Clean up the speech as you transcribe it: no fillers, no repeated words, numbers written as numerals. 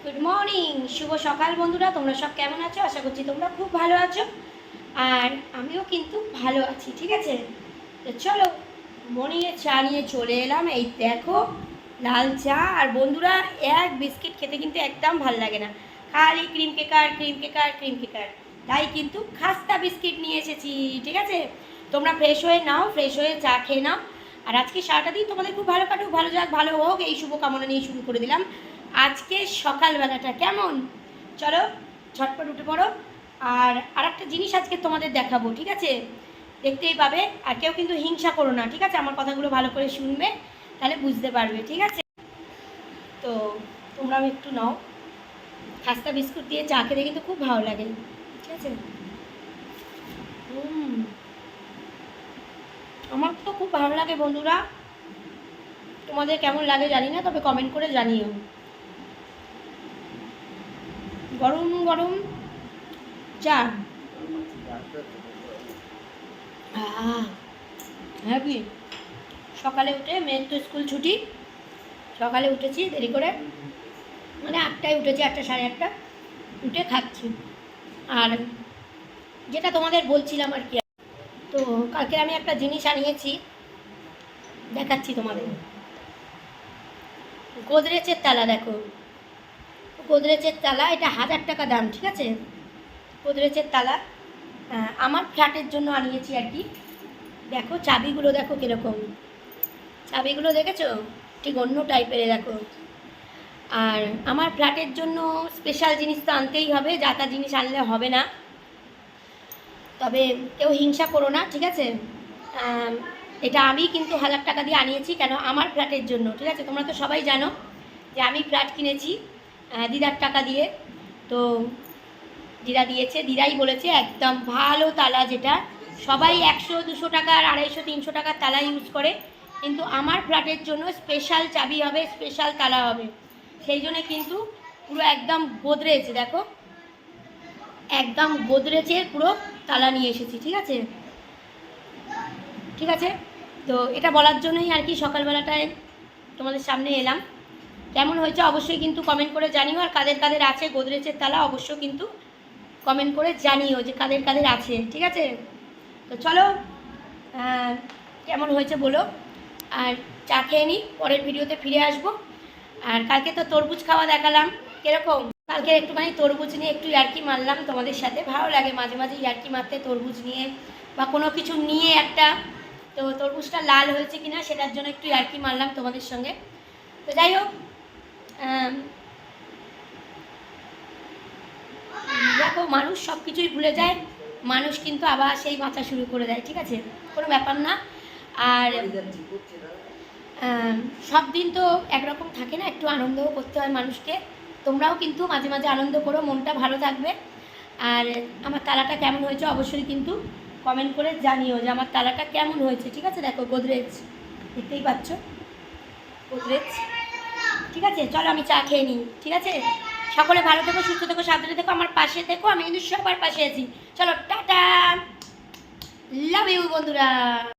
Good morning, শুভ সকাল বন্ধুরা। তোমরা সব কেমন আছো? আশা করছি তোমরা খুব ভালো আছো, আর আমিও কিন্তু ভালো আছি। ঠিক আছে, তো চলো মর্নিংয়ে চা নিয়ে চলে এলাম। এই দেখো লাল চা। আর বন্ধুরা, এক বিস্কিট খেতে কিন্তু একদম ভালো লাগে না, খালি ক্রিম কেকার ক্রিম কেকার ক্রিম কেকার। তাই কিন্তু খাস্তা বিস্কিট নিয়ে এসেছি। ঠিক আছে, তোমরা ফ্রেশ হয়ে নাও, ফ্রেশ হয়ে চা খেয়ে নাও। আর আজকে সারাটা দিন তোমাদের খুব ভালো কাটুক, ভালো যাক, ভালো হোক, এই শুভকামনা নিয়ে শুরু করে দিলাম আজকে সকালবেলাটা। কেমন? চলো ঝটপট উঠে পড়ো। আর একটা জিনিস আজকে তোমাদের দেখাবো, ঠিক আছে? দেখতেই পাবে। আর কেউ কিন্তু হিংসা করো না, ঠিক আছে? আমার কথাগুলো ভালো করে শুনবে, তাহলে বুঝতে পারবে। ঠিক আছে, তো তোমরাও একটু নাও। খাস্তা বিস্কুট দিয়ে চা খেতে কিন্তু খুব ভালো লাগে। ঠিক আছে, আমার তো খুব ভালো লাগে বন্ধুরা। তোমাদের কেমন লাগে জানি না, তবে কমেন্ট করে জানিও। গরম গরম চা। হ্যাপি। সকালে উঠে, মেয়ের তো স্কুল ছুটি, সকালে উঠেছি দেরি করে, মানে 8টায় উঠেছি, 8টা সাড়ে 8টা উঠে খাচ্ছি। আর যেটা তোমাদের বলছিলাম আর কি, তো কালকে আমি একটা জিনিস আনিয়েছি, দেখাচ্ছি তোমাদের। গোদরেজের তালা দেখো, গোদরেজের তালা, এটা 1000 টাকা দাম। ঠিক আছে, গোদরেজের তালা আমার ফ্ল্যাটের জন্য আনিয়েছি আর কি। দেখো চাবিগুলো দেখো কীরকম, চাবিগুলো দেখেছো? ঠিক অন্য টাইপের দেখো। আর আমার ফ্ল্যাটের জন্য স্পেশাল জিনিস তো আনতেই হবে, যা তা জিনিস আনলে হবে না। তবে কেউ হিংসা করো না, ঠিক আছে? এটা আমি কিন্তু 1000 টাকা দিয়ে আনিয়েছি, কেন? আমার ফ্ল্যাটের জন্য। ঠিক আছে, তোমরা তো সবাই জানো যে আমি ফ্ল্যাট কিনেছি দিদার টাকা দিয়ে। তো দিদা দিয়েছে, দিদাই বলেছে একদম ভালো তালা, যেটা সবাই 100-200 টাকার, 250-300 টাকার তালা ইউজ করে, কিন্তু আমার ফ্ল্যাটের জন্য স্পেশাল চাবি হবে, স্পেশাল তালা হবে। সেই জন্য কিন্তু পুরো একদম গোদরেজ, দেখো একদম গোদরেজের পুরো তালা নিয়ে এসেছি। ঠিক আছে, ঠিক আছে, তো এটা বলার জন্যই আর কি সকালবেলাটায় তোমাদের সামনে এলাম। কেমন হয়েছে অবশ্যই কিন্তু কমেন্ট করে জানিও। আর কাদের কাদের আছে গোদরেজের তালা অবশ্যই কিন্তু কমেন্ট করে জানিও যে কাদের কাদের আছে। ঠিক আছে, তো চলো কেমন হয়েছে বলো। আর চা খেয়ে নিই, পরের ভিডিওতে ফিরে আসবো। আর কালকে তো তরমুজ খাওয়া দেখালাম, কীরকম? কালকে একটুখানি তরমুজ নিয়ে একটু ইয়ার্কি মারলাম তোমাদের সাথে। ভালো লাগে মাঝে মাঝে ইয়ার্কি মারতে, তরমুজ নিয়ে বা কোনো কিছু নিয়ে একটা। তো তরমুজটা লাল হয়েছে কিনা সেটার জন্য একটু ইয়ার্কি মারলাম তোমাদের সঙ্গে। তো যাই হোক, দেখো মানুষ সব কিছুই ভুলে যায়, মানুষ কিন্তু আবার সেই বাঁচা শুরু করে দেয়। ঠিক আছে, কোনো ব্যাপার না। আর সব দিন তো একরকম থাকে না, একটু আনন্দও করতে হয় মানুষকে। তোমরাও কিন্তু মাঝে মাঝে আনন্দ করো, মনটা ভালো থাকবে। আর আমার তালাটা কেমন হয়েছে অবশ্যই কিন্তু কমেন্ট করে জানিও যে আমার তালাটা কেমন হয়েছে। ঠিক আছে, দেখো গোদরেজ, দেখতেই পাচ্ছ গোদরেজ। ঠিক আছে, চলো আমি চা খেয়ে নিই। ঠিক আছে, সকলে ভালো থেকো, সুস্থ থেকো, সাবধানে থেকো, আমার পাশে থেকো, আমি কিন্তু সবার পাশে আছি। চলো টাটা, লাভ ইউ বন্ধুরা।